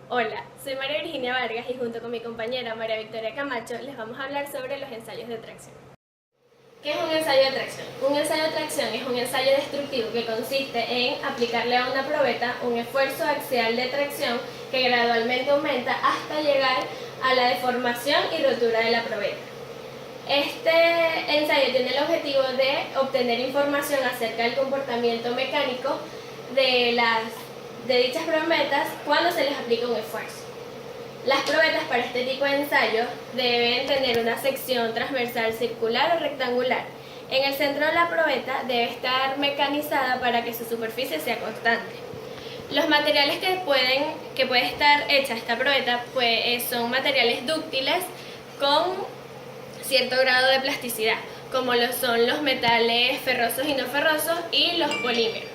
Hola, soy María Virginia Vargas y junto con mi compañera María Victoria Camacho les vamos a hablar sobre los ensayos de tracción. ¿Qué es un ensayo de tracción? Un ensayo de tracción es un ensayo destructivo que consiste en aplicarle a una probeta un esfuerzo axial de tracción que gradualmente aumenta hasta llegar a la deformación y rotura de la probeta. Este ensayo tiene el objetivo de obtener información acerca del comportamiento mecánico de dichas probetas cuando se les aplica un esfuerzo. Las probetas para este tipo de ensayo deben tener una sección transversal circular o rectangular. En el centro de la probeta debe estar mecanizada para que su superficie sea constante. Los materiales que puede estar hecha esta probeta son materiales dúctiles con cierto grado de plasticidad, como lo son los metales ferrosos y no ferrosos y los polímeros.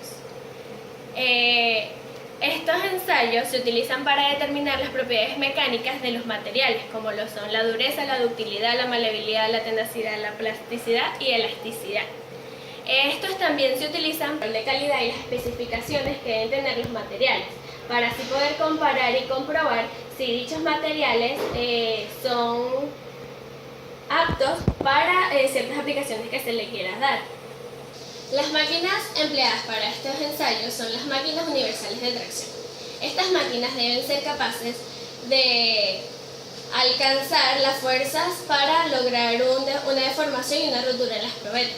Estos ensayos se utilizan para determinar las propiedades mecánicas de los materiales, como lo son la dureza, la ductilidad, la maleabilidad, la tenacidad, la plasticidad y elasticidad. Estos también se utilizan para la calidad y las especificaciones que deben tener los materiales, para así poder comparar y comprobar si dichos materiales son aptos para ciertas aplicaciones que se le quiera dar. Las máquinas empleadas para estos ensayos son las máquinas universales de tracción. Estas máquinas deben ser capaces de alcanzar las fuerzas para lograr una deformación y una rotura en las probetas.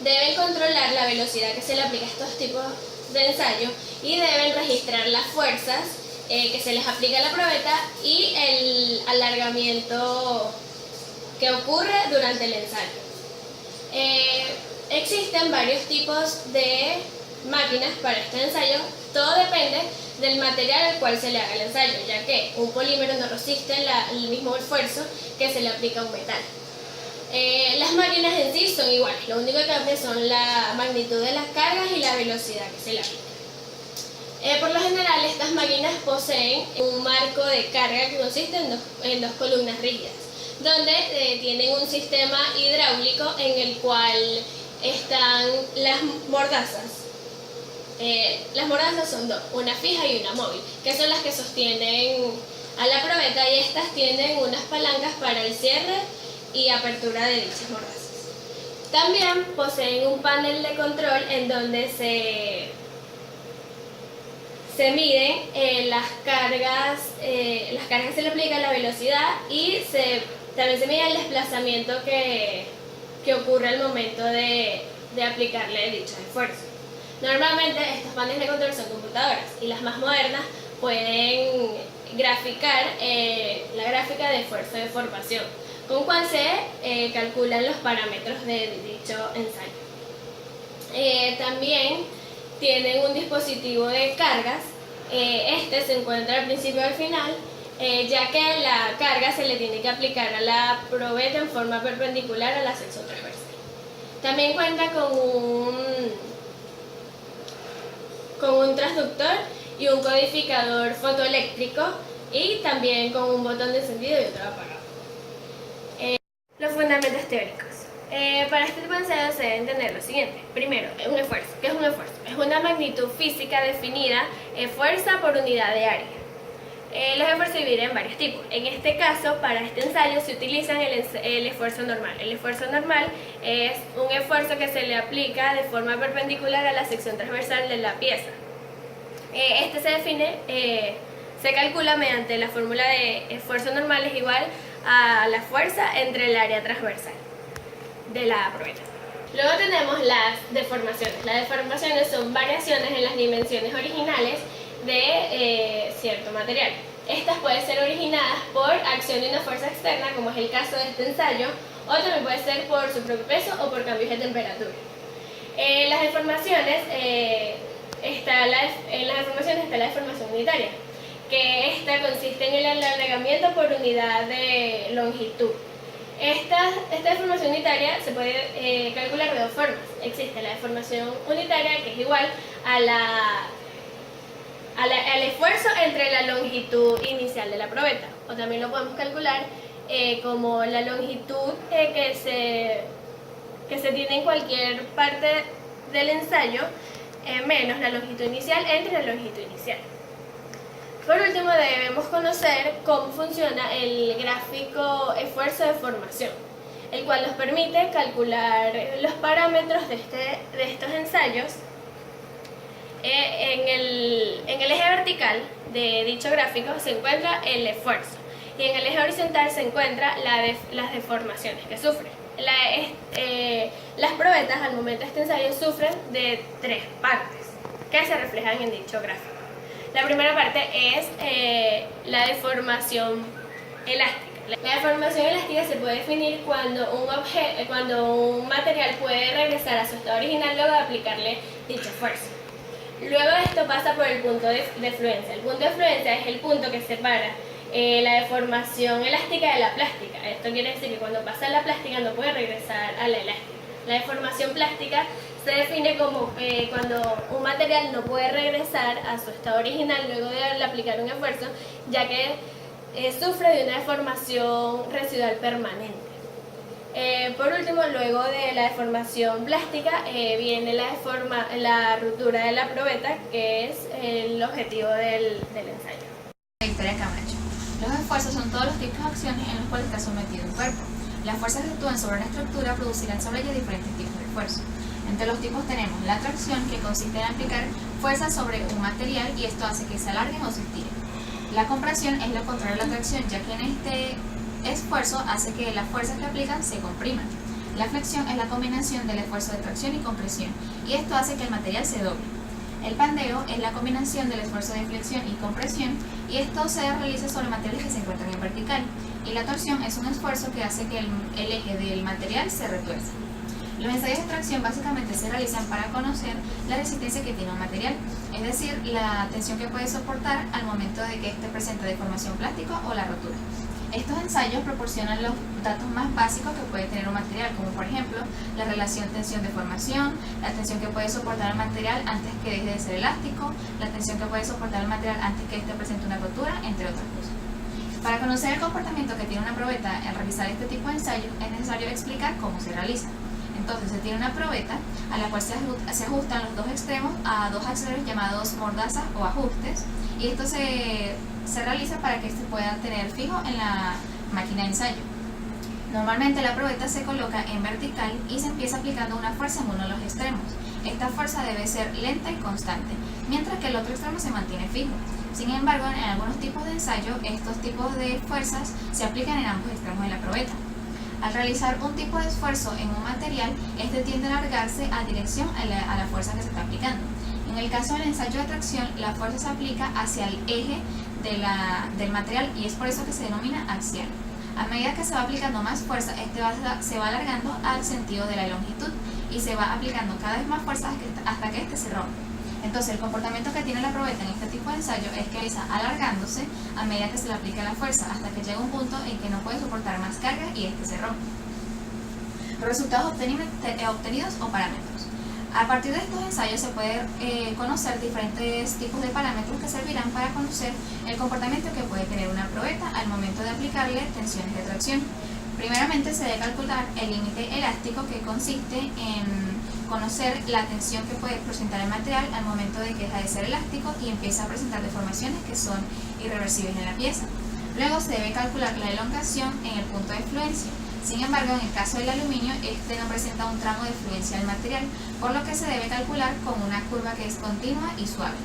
Deben controlar la velocidad que se le aplica a estos tipos de ensayo y deben registrar las fuerzas que se les aplica a la probeta y el alargamiento que ocurre durante el ensayo. Existen varios tipos de máquinas para este ensayo, todo depende del material al cual se le haga el ensayo, ya que un polímero no resiste el mismo esfuerzo que se le aplica a un metal. Las máquinas en sí son iguales, lo único que cambia son la magnitud de las cargas y la velocidad que se le aplica. Por lo general, estas máquinas poseen un marco de carga que consiste en dos columnas rígidas, donde tienen un sistema hidráulico en el cual están las mordazas. Las mordazas son dos, una fija y una móvil, que son las que sostienen a la probeta, y estas tienen unas palancas para el cierre y apertura de dichas mordazas. También poseen un panel de control en donde se miden las cargas se le aplica, la velocidad y también se mide el desplazamiento que ocurre al momento de aplicarle dicho esfuerzo. Normalmente estos paneles de control son computadoras y las más modernas pueden graficar la gráfica de esfuerzo de deformación, con cual se calculan los parámetros de dicho ensayo. También tienen un dispositivo de cargas, este se encuentra al principio y al final, ya que la carga se le tiene que aplicar a la probeta en forma perpendicular a la sección transversal. También cuenta con un transductor y un codificador fotoeléctrico, y también con un botón de encendido y otro apagado. Los fundamentos teóricos. Para este tipo de ensayos se deben entender lo siguiente. Primero, un esfuerzo. ¿Qué es un esfuerzo? Es una magnitud física definida, fuerza por unidad de área. Los esfuerzos se dividen en varios tipos. En este caso, para este ensayo se utiliza el esfuerzo normal. El esfuerzo normal es un esfuerzo que se le aplica de forma perpendicular a la sección transversal de la pieza. Este se calcula mediante la fórmula de esfuerzo normal es igual a la fuerza entre el área transversal de la probeta. Luego tenemos las deformaciones. Las deformaciones son variaciones en las dimensiones originales de cierto material. Estas pueden ser originadas por acción de una fuerza externa, como es el caso de este ensayo, o también puede ser por su propio peso o por cambios de temperatura. Las deformaciones, está la deformación unitaria, que esta consiste en el alargamiento por unidad de longitud. Esta deformación unitaria se puede calcular de dos formas. Existe la deformación unitaria, que es igual al esfuerzo entre la longitud inicial de la probeta, o también lo podemos calcular como la longitud que se tiene en cualquier parte del ensayo menos la longitud inicial entre la longitud inicial. Por último, debemos conocer cómo funciona el gráfico esfuerzo-deformación, el cual nos permite calcular los parámetros de estos ensayos. En el eje vertical de dicho gráfico se encuentra el esfuerzo y en el eje horizontal se encuentran las deformaciones que sufren. Las probetas al momento de este ensayo sufren de 3 partes que se reflejan en dicho gráfico. La primera parte es la deformación elástica. La deformación elástica se puede definir cuando un material puede regresar a su estado original luego de aplicarle dicha fuerza. Luego esto pasa por el punto de fluencia. El punto de fluencia es el punto que separa la deformación elástica de la plástica. Esto quiere decir que cuando pasa la plástica no puede regresar a la elástica. La deformación plástica se define como cuando un material no puede regresar a su estado original luego de aplicar un esfuerzo, ya que sufre de una deformación residual permanente. Por último, luego de la deformación plástica viene la ruptura de la probeta, que es el objetivo del ensayo. Victoria Camacho. Los esfuerzos son todos los tipos de acciones en los cuales está sometido un cuerpo. Las fuerzas que actúan sobre una estructura producirán sobre ella diferentes tipos de esfuerzo. Entre los tipos tenemos la tracción, que consiste en aplicar fuerza sobre un material y esto hace que se alarguen o se estiren. La compresión es lo contrario a la tracción, ya que en este esfuerzo hace que las fuerzas que aplican se compriman. La flexión es la combinación del esfuerzo de tracción y compresión y esto hace que el material se doble. El pandeo es la combinación del esfuerzo de flexión y compresión y esto se realiza sobre materiales que se encuentran en vertical. Y la torsión es un esfuerzo que hace que el eje del material se retuerza. Los ensayos de tracción básicamente se realizan para conocer la resistencia que tiene un material, es decir, la tensión que puede soportar al momento de que éste presenta deformación plástica o la rotura. Estos ensayos proporcionan los datos más básicos que puede tener un material, como por ejemplo la relación tensión-deformación, la tensión que puede soportar el material antes que deje de ser elástico, la tensión que puede soportar el material antes que éste presente una rotura, entre otras cosas. Para conocer el comportamiento que tiene una probeta al realizar este tipo de ensayos, es necesario explicar cómo se realiza. Entonces se tiene una probeta a la cual se ajustan los dos extremos a dos accesorios llamados mordazas o ajustes y esto se realiza para que se pueda tener fijo en la máquina de ensayo. Normalmente la probeta se coloca en vertical y se empieza aplicando una fuerza en uno de los extremos. Esta fuerza debe ser lenta y constante, mientras que el otro extremo se mantiene fijo. Sin embargo, en algunos tipos de ensayo, estos tipos de fuerzas se aplican en ambos extremos de la probeta. Al realizar un tipo de esfuerzo en un material, este tiende a alargarse a dirección a la fuerza que se está aplicando. En el caso del ensayo de tracción, la fuerza se aplica hacia el eje del material y es por eso que se denomina axial. A medida que se va aplicando más fuerza, se va alargando al sentido de la longitud y se va aplicando cada vez más fuerza hasta que este se rompe. Entonces, el comportamiento que tiene la probeta en este tipo de ensayo es que empieza alargándose a medida que se le aplica la fuerza hasta que llega un punto en que no puede soportar más carga y este se rompe. Los resultados obtenidos o parámetros. A partir de estos ensayos se puede conocer diferentes tipos de parámetros que servirán para conocer el comportamiento que puede tener una probeta al momento de aplicarle tensiones de tracción. Primeramente se debe calcular el límite elástico, que consiste en conocer la tensión que puede presentar el material al momento de que deja de ser elástico y empieza a presentar deformaciones que son irreversibles en la pieza. Luego se debe calcular la elongación en el punto de fluencia. Sin embargo, en el caso del aluminio, este no presenta un tramo de fluencia del material, por lo que se debe calcular con una curva que es continua y suave.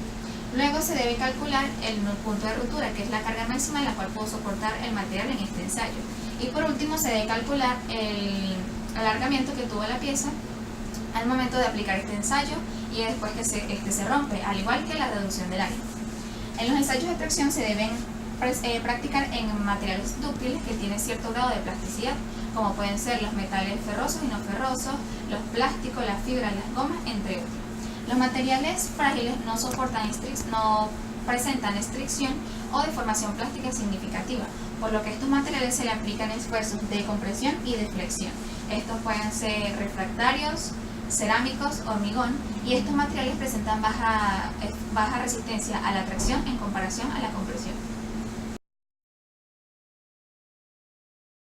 Luego se debe calcular el punto de ruptura, que es la carga máxima en la cual puedo soportar el material en este ensayo. Y por último se debe calcular el alargamiento que tuvo la pieza al momento de aplicar este ensayo y después que este se rompe, al igual que la reducción del área. En los ensayos de tracción se deben practicar en materiales dúctiles que tienen cierto grado de plasticidad, como pueden ser los metales ferrosos y no ferrosos, los plásticos, las fibras, las gomas, entre otros. Los materiales frágiles no presentan estricción o deformación plástica significativa, por lo que a estos materiales se le aplican esfuerzos de compresión y de flexión. Estos pueden ser refractarios, cerámicos, hormigón, y estos materiales presentan baja resistencia a la tracción en comparación a la compresión.